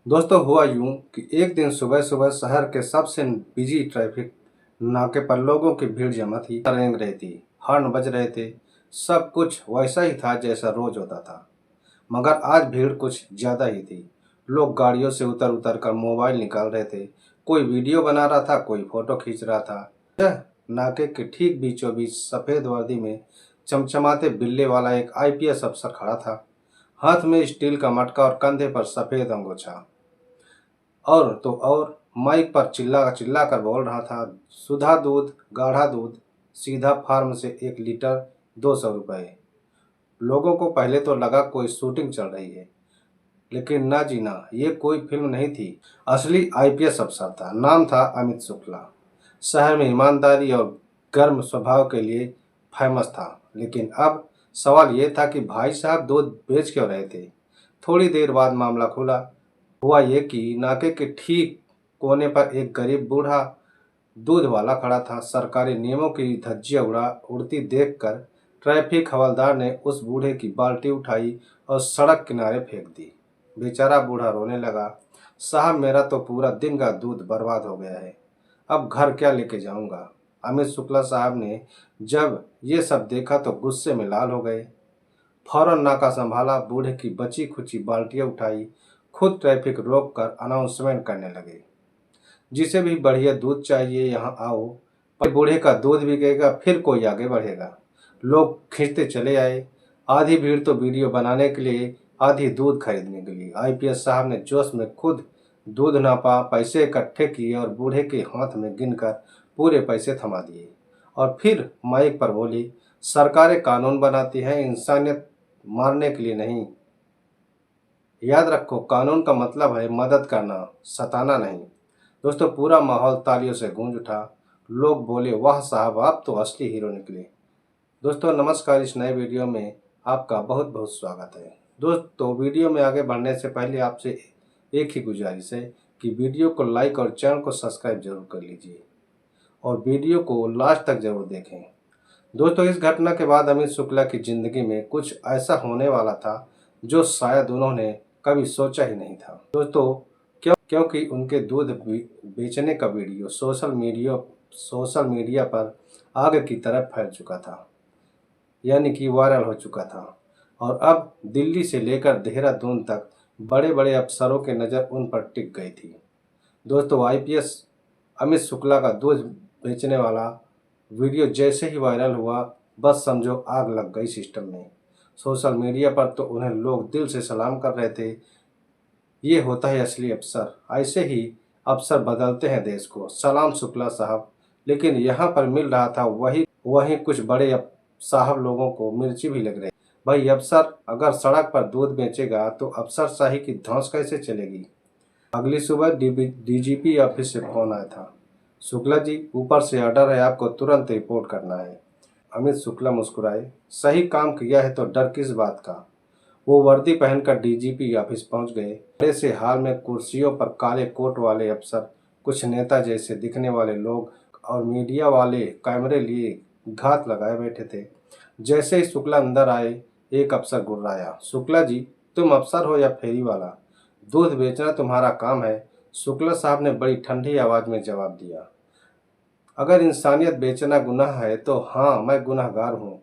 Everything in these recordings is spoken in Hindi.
दोस्तों हुआ यूं कि एक दिन सुबह सुबह शहर के सबसे बिजी ट्रैफिक नाके पर लोगों की भीड़ जमा थी। रेंग रही थी, हॉर्न बज रहे थे। सब कुछ वैसा ही था जैसा रोज होता था, मगर आज भीड़ कुछ ज्यादा ही थी। लोग गाड़ियों से उतर उतर कर मोबाइल निकाल रहे थे। कोई वीडियो बना रहा था, कोई फोटो खींच रहा था। यह नाके के ठीक बीचों बीच सफेद वर्दी में चमचमाते बिल्ले वाला एक आईपीएस अफसर खड़ा था। हाथ में स्टील का मटका और कंधे पर सफेद अंगोछा। और तो और माइक पर चिल्ला चिल्ला कर बोल रहा था, सुधा दूध, गाढ़ा दूध, सीधा फार्म से 1 लीटर, 200 रुपये। लोगों को पहले तो लगा कोई शूटिंग चल रही है, लेकिन ना जी ना, ये कोई फिल्म नहीं थी। असली आईपीएस अफसर था। नाम था अमित शुक्ला। शहर में ईमानदारी और गर्म स्वभाव के लिए फेमस था। लेकिन अब सवाल ये था कि भाई साहब दूध बेच क्यों रहे थे। थोड़ी देर बाद मामला खुला। हुआ ये कि नाके के ठीक कोने पर एक गरीब बूढ़ा दूध वाला खड़ा था। सरकारी नियमों की धज्जियां उड़ती देखकर ट्रैफिक हवलदार ने उस बूढ़े की बाल्टी उठाई और सड़क किनारे फेंक दी। बेचारा बूढ़ा रोने लगा, साहब मेरा तो पूरा दिन का दूध बर्बाद हो गया है, अब घर क्या लेके जाऊंगा। अमित शुक्ला साहब ने जब ये सब देखा तो गुस्से में लाल हो गए। फौरन नाका संभाला, बूढ़े की बची खुची बाल्टियां उठाई, खुद ट्रैफिक रोक कर अनाउंसमेंट करने लगे, जिसे भी बढ़िया दूध चाहिए यहाँ आओ। पर बूढ़े का दूध बिकेगा, फिर कोई आगे बढ़ेगा। लोग खींचते चले आए। आधी भीड़ तो वीडियो बनाने के लिए, आधी दूध खरीदने के लिए। आईपीएस साहब ने जोश में खुद दूध नापा, पैसे इकट्ठे किए और बूढ़े के हाथ में गिनकर पूरे पैसे थमा दिए। और फिर माइक पर बोली, सरकारें कानून बनाती हैं, इंसानियत मारने के लिए नहीं। याद रखो, कानून का मतलब है मदद करना, सताना नहीं। दोस्तों पूरा माहौल तालियों से गूंज उठा। लोग बोले, वाह साहब, आप तो असली हीरो निकले। दोस्तों नमस्कार, इस नए वीडियो में आपका बहुत बहुत स्वागत है। दोस्तों वीडियो में आगे बढ़ने से पहले आपसे एक ही गुजारिश है कि वीडियो को लाइक और चैनल को सब्सक्राइब जरूर कर लीजिए और वीडियो को लास्ट तक जरूर देखें। दोस्तों इस घटना के बाद अमित शुक्ला की जिंदगी में कुछ ऐसा होने वाला था जो शायद उन्होंने कभी सोचा ही नहीं था। दोस्तों क्योंकि उनके दूध बेचने का वीडियो सोशल मीडिया पर आग की तरह फैल चुका था, यानी कि वायरल हो चुका था। और अब दिल्ली से लेकर देहरादून तक बड़े बड़े अफसरों के नज़र उन पर टिक गई थी। दोस्तों आईपीएस अमित शुक्ला का दूध बेचने वाला वीडियो जैसे ही वायरल हुआ, बस समझो आग लग गई सिस्टम में। सोशल मीडिया पर तो उन्हें लोग दिल से सलाम कर रहे थे। ये होता है असली अफसर, ऐसे ही अफसर बदलते हैं देश को। सलाम शुक्ला साहब। लेकिन यहाँ पर मिल रहा था वही वही कुछ बड़े साहब लोगों को मिर्ची भी लग रही। भाई अफसर अगर सड़क पर दूध बेचेगा तो अफसरशाही की धौंस कैसे चलेगी। अगली सुबह डीजीपी ऑफिस से फोन आया था, शुक्ला जी ऊपर से ऑर्डर है, आपको तुरंत रिपोर्ट करना है। अमित शुक्ला मुस्कुराए, सही काम किया है तो डर किस बात का। वो वर्दी पहनकर डीजीपी ऑफिस पहुंच गए। बड़े से हाल में कुर्सियों पर काले कोट वाले अफसर, कुछ नेता जैसे दिखने वाले लोग और मीडिया वाले कैमरे लिए घात लगाए बैठे थे। जैसे ही शुक्ला अंदर आए, एक अफसर गुर्राया, शुक्ला जी तुम अफसर हो या फेरी वाला, दूध बेचना तुम्हारा काम है। शुक्ला साहब ने बड़ी ठंडी आवाज में जवाब दिया, अगर इंसानियत बेचना गुनाह है तो हाँ, मैं गुनहगार हूँ।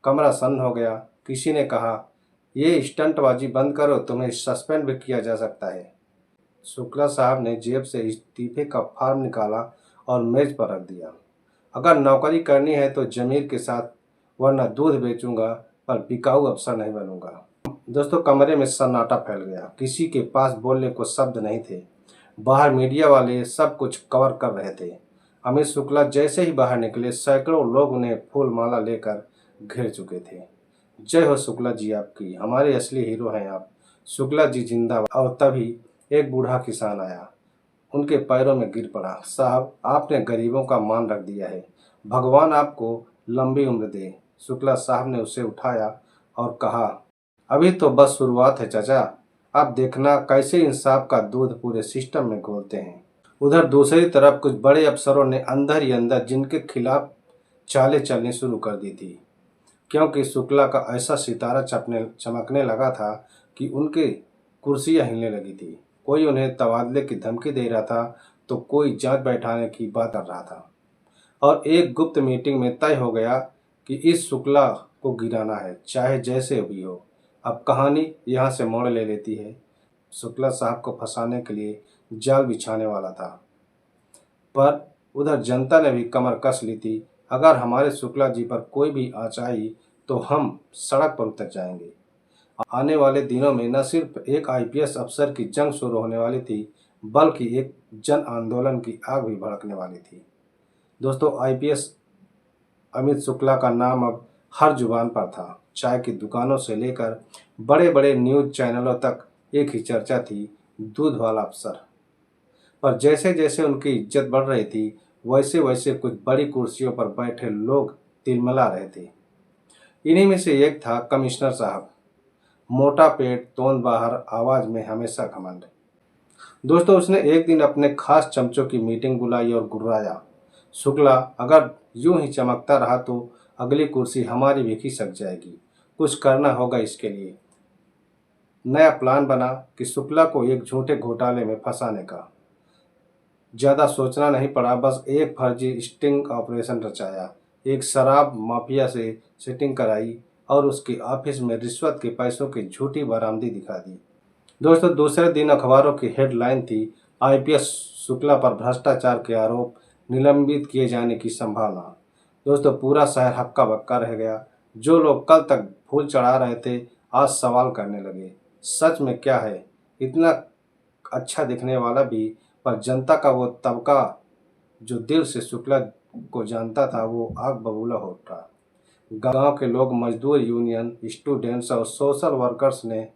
कमरा सन्न हो गया। किसी ने कहा, ये स्टंटबाजी बंद करो, तुम्हें सस्पेंड भी किया जा सकता है। शुक्ला साहब ने जेब से इस्तीफे का फॉर्म निकाला और मेज पर रख दिया। अगर नौकरी करनी है तो जमीर के साथ, वरना दूध बेचूंगा पर बिकाऊ अफसर नहीं बनूंगा। दोस्तों कमरे में सन्नाटा फैल गया। किसी के पास बोलने को शब्द नहीं थे। बाहर मीडिया वाले सब कुछ कवर कर रहे थे। अमित शुक्ला जैसे ही बाहर निकले, सैकड़ों लोग उन्हें फूल माला लेकर घेर चुके थे। जय हो शुक्ला जी आपकी, हमारे असली हीरो हैं आप। शुक्ला जी जिंदाबाद। और तभी एक बूढ़ा किसान आया, उनके पैरों में गिर पड़ा, साहब आपने गरीबों का मान रख दिया है, भगवान आपको लंबी उम्र दे। शुक्ला साहब ने उसे उठाया और कहा, अभी तो बस शुरुआत है चाचा, आप देखना कैसे इंसाफ का दूध पूरे सिस्टम में घोलते हैं। उधर दूसरी तरफ कुछ बड़े अफसरों ने अंदर ही अंदर जिनके खिलाफ चालें चलनी शुरू कर दी थी, क्योंकि शुक्ला का ऐसा सितारा चमकने लगा था कि उनके कुर्सियां हिलने लगी थी। कोई उन्हें तबादले की धमकी दे रहा था तो कोई जांच बैठाने की बात कर रहा था। और एक गुप्त मीटिंग में तय हो गया कि इस शुक्ला को गिराना है, चाहे जैसे भी हो। अब कहानी यहाँ से मोड़ ले लेती है। शुक्ला साहब को फंसाने के लिए जाल बिछाने वाला था, पर उधर जनता ने भी कमर कस ली थी। अगर हमारे शुक्ला जी पर कोई भी आँच आई तो हम सड़क पर उतर जाएंगे। आने वाले दिनों में न सिर्फ एक आईपीएस अफसर की जंग शुरू होने वाली थी, बल्कि एक जन आंदोलन की आग भी भड़कने वाली थी। दोस्तों, आईपीएस अमित शुक्ला का नाम अब हर जुबान पर था। चाय की दुकानों से लेकर बड़े बड़े न्यूज चैनलों तक एक ही चर्चा थी, दूध वाला अफसर। पर जैसे जैसे उनकी इज्जत बढ़ रही थी, वैसे वैसे कुछ बड़ी कुर्सियों पर बैठे लोग तिलमिला रहे थे। इन्हीं में से एक था कमिश्नर साहब। मोटा पेट, तोंद बाहर, आवाज में हमेशा घमंड। दोस्तों, उसने एक दिन अपने खास चमचों की मीटिंग बुलाई और गुर्राया, शुक्ला, अगर यूं ही चमकता रहा तो अगली कुर्सी हमारी भी खिसक जाएगी। कुछ करना होगा इसके लिए। नया प्लान बना कि शुक्ला को एक झूठे घोटाले में फंसाने का। ज़्यादा सोचना नहीं पड़ा, बस एक फर्जी स्टिंग ऑपरेशन रचाया। एक शराब माफिया से सेटिंग कराई और उसके ऑफिस में रिश्वत के पैसों की झूठी बरामदी दिखा दी। दोस्तों, दूसरे दिन अखबारों की हेडलाइन थी, आईपीएस शुक्ला पर भ्रष्टाचार के आरोप, निलंबित किए जाने की संभावना। दोस्तों, पूरा शहर हक्का बक्का रह गया। जो लोग कल तक फूल चढ़ा रहे थे, आज सवाल करने लगे, सच में क्या है? इतना अच्छा दिखने वाला भी, पर जनता का वो तबका जो दिल से शुक्ला को जानता था, वो आग बबूला हो उठा। गांव के लोग, मजदूर यूनियन, स्टूडेंट्स और सोशल वर्कर्स ने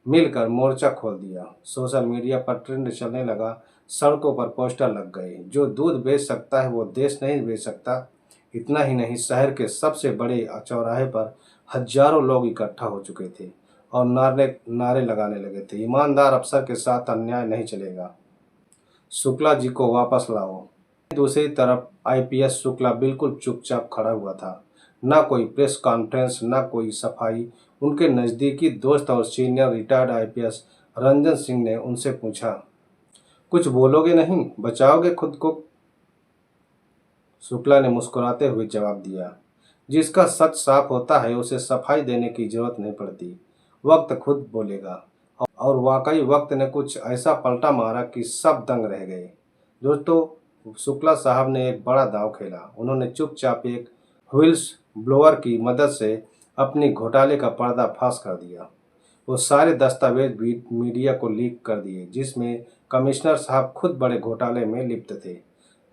मिलकर मोर्चा खोल दिया। सोशल मीडिया पर ट्रेंड चलने लगा, सड़कों पर पोस्टर लग गए, जो दूध बेच सकता है वो देश नहीं बेच सकता। इतना ही नहीं, शहर के सबसे बड़े चौराहे पर हजारों लोग इकट्ठा हो चुके थे और नारे नारे लगाने लगे थे, ईमानदार अफसर के साथ अन्याय नहीं चलेगा, शुक्ला जी को वापस लाओ। दूसरी तरफ आईपीएस शुक्ला बिल्कुल चुपचाप खड़ा हुआ था। ना कोई प्रेस कॉन्फ्रेंस, ना कोई सफाई। उनके नज़दीकी दोस्त और senior retired IPS Ranjan Singh ने उनसे पूछा, कुछ बोलोगे नहीं, बचाओगे खुद को? शुक्ला ने मुस्कुराते हुए जवाब दिया, जिसका सच साफ होता है उसे सफाई देने की जरूरत नहीं पड़ती, वक्त खुद बोलेगा। और वाकई वक्त ने कुछ ऐसा पलटा मारा कि सब दंग रह गए। दोस्तों, शुक्ला साहब ने एक बड़ा दांव खेला। उन्होंने चुपचाप एक व्हिल्स ब्लोअर की मदद से अपनी घोटाले का पर्दाफाश कर दिया। वो सारे दस्तावेज भी मीडिया को लीक कर दिए, जिसमें कमिश्नर साहब खुद बड़े घोटाले में लिप्त थे।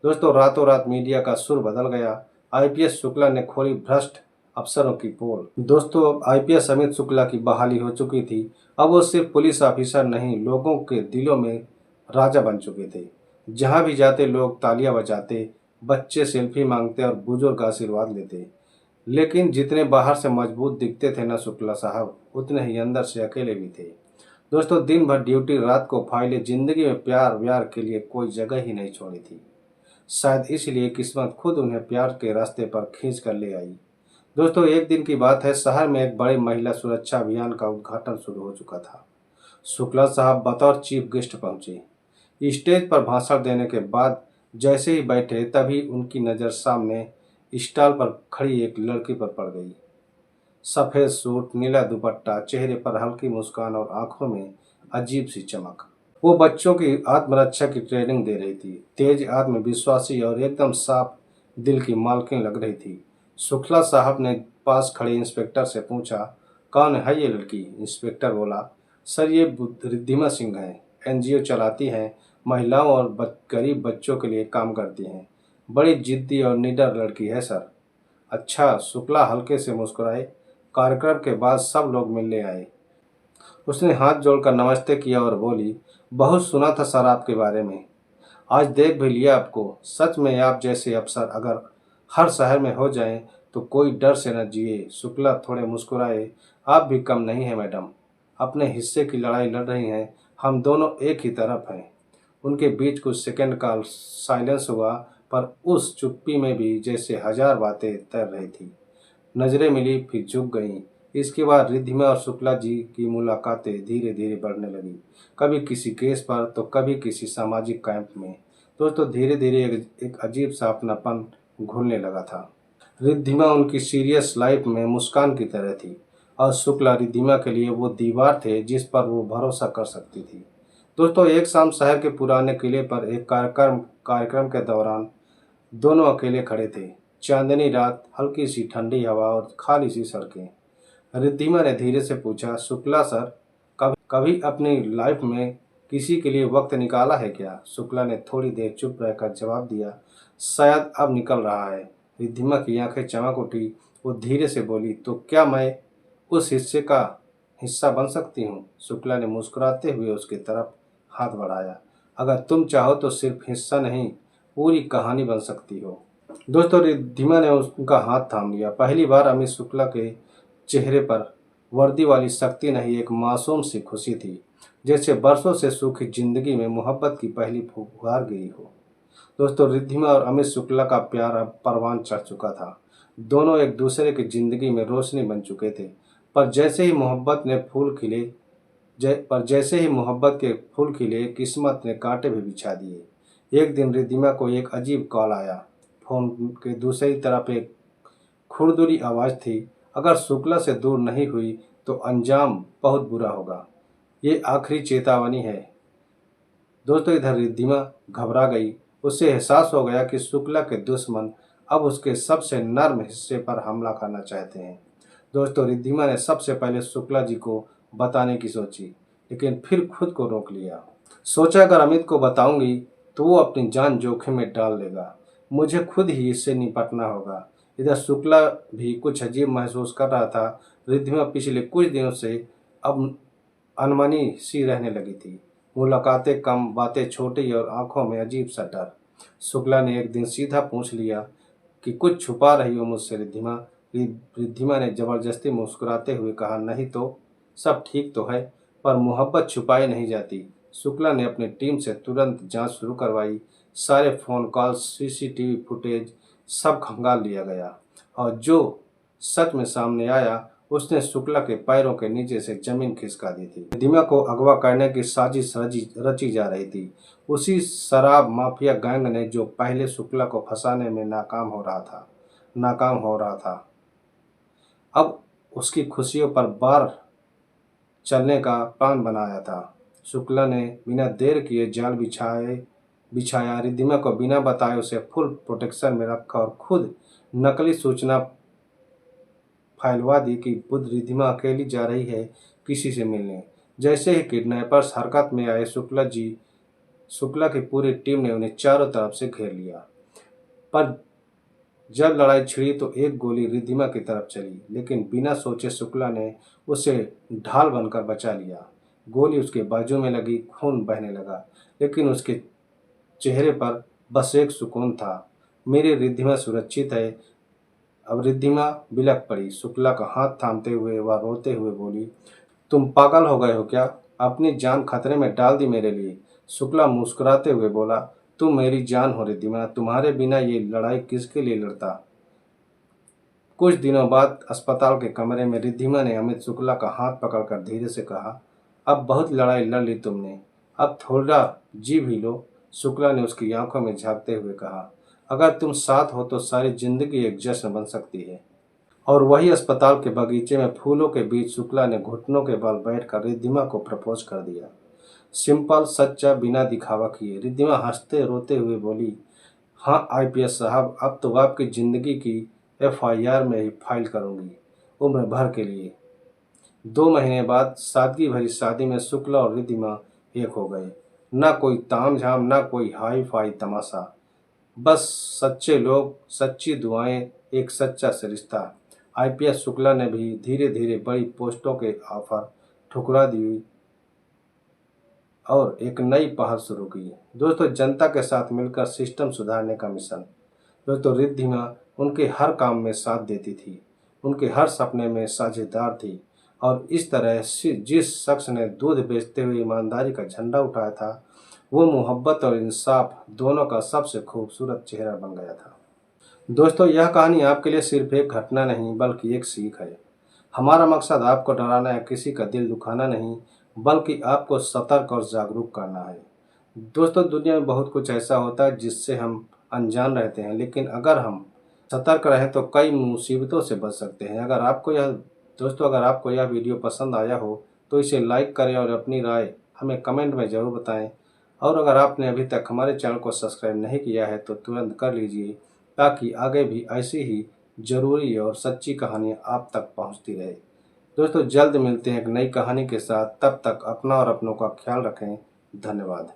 दोस्तों, रातों रात मीडिया का सुर बदल गया। आईपीएस शुक्ला ने खोली भ्रष्ट अफसरों की पोल। दोस्तों, आईपीएस अमित शुक्ला की बहाली हो चुकी थी। अब वो सिर्फ पुलिस ऑफिसर नहीं, लोगों के दिलों में राजा बन चुके थे। जहां भी जाते लोग तालियां बजाते, बच्चे सेल्फी मांगते और बुजुर्ग आशीर्वाद लेते। लेकिन जितने बाहर से मजबूत दिखते थे ना शुक्ला साहब, उतने ही अंदर से अकेले भी थे। दोस्तों, दिन भर ड्यूटी, रात को फाइलें, जिंदगी में प्यार व्यार के लिए कोई जगह ही नहीं छोड़ी थी। शायद इसलिए किस्मत खुद उन्हें प्यार के रास्ते पर खींच कर ले आई। दोस्तों, एक दिन की बात है, शहर में एक बड़े महिला सुरक्षा अभियान का उद्घाटन शुरू हो चुका था। शुक्ला साहब बतौर चीफ गेस्ट पहुंचे। स्टेज पर भाषण देने के बाद जैसे ही बैठे, तभी उनकी नज़र सामने स्टॉल पर खड़ी एक लड़की पर पड़ गई। सफ़ेद सूट, नीला दुपट्टा, चेहरे पर हल्की मुस्कान और आंखों में अजीब सी चमक। वो बच्चों की आत्मरक्षा की ट्रेनिंग दे रही थी। तेज, आत्मविश्वासी और एकदम साफ दिल की मालकिन लग रही थी। शुक्ला साहब ने पास खड़े इंस्पेक्टर से पूछा, कौन है ये लड़की? इंस्पेक्टर बोला, सर ये रिद्धिमा सिंह हैं, एनजीओ चलाती हैं, महिलाओं और गरीब बच्चों के लिए काम करती हैं। बड़ी जिद्दी और निडर लड़की है सर। अच्छा, शुक्ला हल्के से मुस्कुराए। कार्यक्रम के बाद सब लोग मिलने आए। उसने हाथ जोड़कर नमस्ते किया और बोली, बहुत सुना था सर आपके बारे में, आज देख भी लिया आपको। सच में आप जैसे अफसर अगर हर शहर में हो जाएं तो कोई डर से न जिए। शुक्ला थोड़े मुस्कुराए, आप भी कम नहीं हैं मैडम, अपने हिस्से की लड़ाई लड़ रही हैं, हम दोनों एक ही तरफ हैं। उनके बीच कुछ सेकंड का साइलेंस हुआ, पर उस चुप्पी में भी जैसे हजार बातें तैर रही थी। नजरें मिली, फिर झुक गईं। इसके बाद रिद्धिमा और शुक्ला जी की मुलाकातें धीरे धीरे बढ़ने लगी, कभी किसी केस पर तो कभी किसी सामाजिक कैंप में। दोस्तों धीरे धीरे एक अजीब सा अपनापन घुलने लगा था। रिद्धिमा उनकी सीरियस लाइफ में मुस्कान की तरह थी और शुक्ला रिद्धिमा के लिए वो दीवार थे जिस पर वो भरोसा कर सकती थी। दोस्तों एक शाम शहर के पुराने किले पर एक कार्यक्रम के दौरान दोनों अकेले खड़े थे। चांदनी रात, हल्की सी ठंडी हवा और खाली सी सड़कें। रिद्धिमा ने धीरे से पूछा, शुक्ला सर, कभी अपनी लाइफ में किसी के लिए वक्त निकाला है क्या? शुक्ला ने थोड़ी देर चुप रहकर जवाब दिया, शायद अब निकल रहा है। रिद्धिमा की आंखें चमक उठी। वो धीरे से बोली, तो क्या मैं उस हिस्से का हिस्सा बन सकती हूँ? शुक्ला ने मुस्कुराते हुए उसकी तरफ हाथ बढ़ाया, अगर तुम चाहो तो सिर्फ हिस्सा नहीं, पूरी कहानी बन सकती हो। दोस्तों रिद्धिमा ने उनका हाथ थाम लिया। पहली बार अमित शुक्ला के चेहरे पर वर्दी वाली सख्ती नहीं, एक मासूम सी खुशी थी, जैसे बरसों से सूखी जिंदगी में मोहब्बत की पहली फुहार गिरी हो। दोस्तों रिद्धिमा और अमित शुक्ला का प्यार अब परवान चढ़ चुका था। दोनों एक दूसरे की जिंदगी में रोशनी बन चुके थे। पर जैसे ही मोहब्बत ने फूल खिले जैसे ही मोहब्बत के फूल खिले, किस्मत ने कांटे भी बिछा दिए। एक दिन रिद्धिमा को एक अजीब कॉल आया। फोन के दूसरी तरफ एक खुरदुरी आवाज़ थी, अगर शुक्ला से दूर नहीं हुई तो अंजाम बहुत बुरा होगा। ये आखिरी चेतावनी है। दोस्तों इधर रिद्धिमा घबरा गई। उसे एहसास हो गया कि शुक्ला के दुश्मन अब उसके सबसे नर्म हिस्से पर हमला करना चाहते हैं। दोस्तों रिद्धिमा ने सबसे पहले शुक्ला जी को बताने की सोची, लेकिन फिर खुद को रोक लिया। सोचा अगर अमित को बताऊंगी तो वो अपनी जान जोखिम में डाल देगा, मुझे खुद ही इससे निपटना होगा। इधर शुक्ला भी कुछ अजीब महसूस कर रहा था। रिद्धिमा पिछले कुछ दिनों से अब अनमनी सी रहने लगी थी। मुलाकातें कम, बातें छोटी और आंखों में अजीब सा डर। शुक्ला ने एक दिन सीधा पूछ लिया कि कुछ छुपा रही हो मुझसे रिद्धिमा? रिद्धिमा ने जबरदस्ती मुस्कुराते हुए कहा, नहीं तो सब ठीक तो है, पर मोहब्बत छुपाई नहीं जाती। शुक्ला ने अपनी टीम से तुरंत जांच शुरू करवाई। सारे फ़ोन कॉल्स, सीसीटीवी फुटेज सब खंगाल लिया गया और जो सच में सामने आया उसने शुक्ला के पैरों के नीचे से जमीन खिसका दी थी। रिद्धिमा को अगवा करने की साजिश रची जा रही थी। उसी शराब माफिया गैंग ने जो पहले शुक्ला को फंसाने में नाकाम हो रहा था, अब उसकी खुशियों पर बार चलने का प्लान बनाया था। शुक्ला ने बिना देर किए जाल बिछाया। रिद्धिमा को बिना बताए उसे फुल प्रोटेक्शन में रखा और खुद नकली सूचना फैलवा दी कि बुध रिद्धिमा अकेली जा रही है किसी से मिलने। जैसे ही किडनैपर्स हरकत में आए, शुक्ला की पूरी टीम ने उन्हें चारों तरफ से घेर लिया। पर जब लड़ाई छिड़ी तो एक गोली रिद्धिमा की तरफ चली, लेकिन बिना सोचे शुक्ला ने उसे ढाल बनकर बचा लिया। गोली उसके बाजू में लगी, खून बहने लगा, लेकिन उसके चेहरे पर बस एक सुकून था, मेरी रिद्धिमा सुरक्षित है। अब रिद्धिमा बिलख पड़ी। शुक्ला का हाथ थामते हुए वह रोते हुए बोली, तुम पागल हो गए हो क्या? अपनी जान खतरे में डाल दी मेरे लिए। शुक्ला मुस्कुराते हुए बोला, तुम मेरी जान हो रिद्धिमा, तुम्हारे बिना ये लड़ाई किसके लिए लड़ता। कुछ दिनों बाद अस्पताल के कमरे में रिद्धिमा ने अमित शुक्ला का हाथ पकड़कर धीरे से कहा, अब बहुत लड़ाई लड़ ली तुमने, अब थोड़ा जी भी लो। शुक्ला ने उसकी आंखों में झांकते हुए कहा, अगर तुम साथ हो तो सारी जिंदगी एक जश्न बन सकती है। और वही अस्पताल के बगीचे में फूलों के बीच शुक्ला ने घुटनों के बल बैठकर रिद्धिमा को प्रपोज कर दिया। सिंपल, सच्चा, बिना दिखावा किए। रिद्धिमा हंसते रोते हुए बोली, हाँ आईपीएस साहब, अब तो आपकी जिंदगी की एफआईआर में ही फाइल करूंगी, उम्र भर के लिए। 2 महीने बाद सादगी भरी शादी में शुक्ला और रिद्धिमा एक हो गए। ना कोई तामझाम, ना कोई हाई फाई तमाशा, बस सच्चे लोग, सच्ची दुआएं, एक सच्चा सा रिश्ता। आईपीएस शुक्ला ने भी धीरे धीरे बड़ी पोस्टों के ऑफर ठुकरा दी और एक नई पहल शुरू की। दोस्तों जनता के साथ मिलकर सिस्टम सुधारने का मिशन। दोस्तों रिद्धिमा उनके हर काम में साथ देती थी, उनके हर सपने में साझेदार थी और इस तरह से जिस शख्स ने दूध बेचते हुए ईमानदारी का झंडा उठाया था, वो मोहब्बत और इंसाफ दोनों का सबसे खूबसूरत चेहरा बन गया था। दोस्तों यह कहानी आपके लिए सिर्फ एक घटना नहीं बल्कि एक सीख है। हमारा मकसद आपको डराना या किसी का दिल दुखाना नहीं, बल्कि आपको सतर्क और जागरूक करना है। दोस्तों, दुनिया में बहुत कुछ ऐसा होता है जिससे हम अनजान रहते हैं, लेकिन अगर हम सतर्क रहें तो कई मुसीबतों से बच सकते हैं। अगर आपको यह वीडियो पसंद आया हो तो इसे लाइक करें और अपनी राय हमें कमेंट में ज़रूर बताएं। और अगर आपने अभी तक हमारे चैनल को सब्सक्राइब नहीं किया है तो तुरंत कर लीजिए, ताकि आगे भी ऐसी ही ज़रूरी और सच्ची कहानियाँ आप तक पहुँचती रहे। दोस्तों, जल्द मिलते हैं एक नई कहानी के साथ। तब तक अपना और अपनों का ख्याल रखें। धन्यवाद।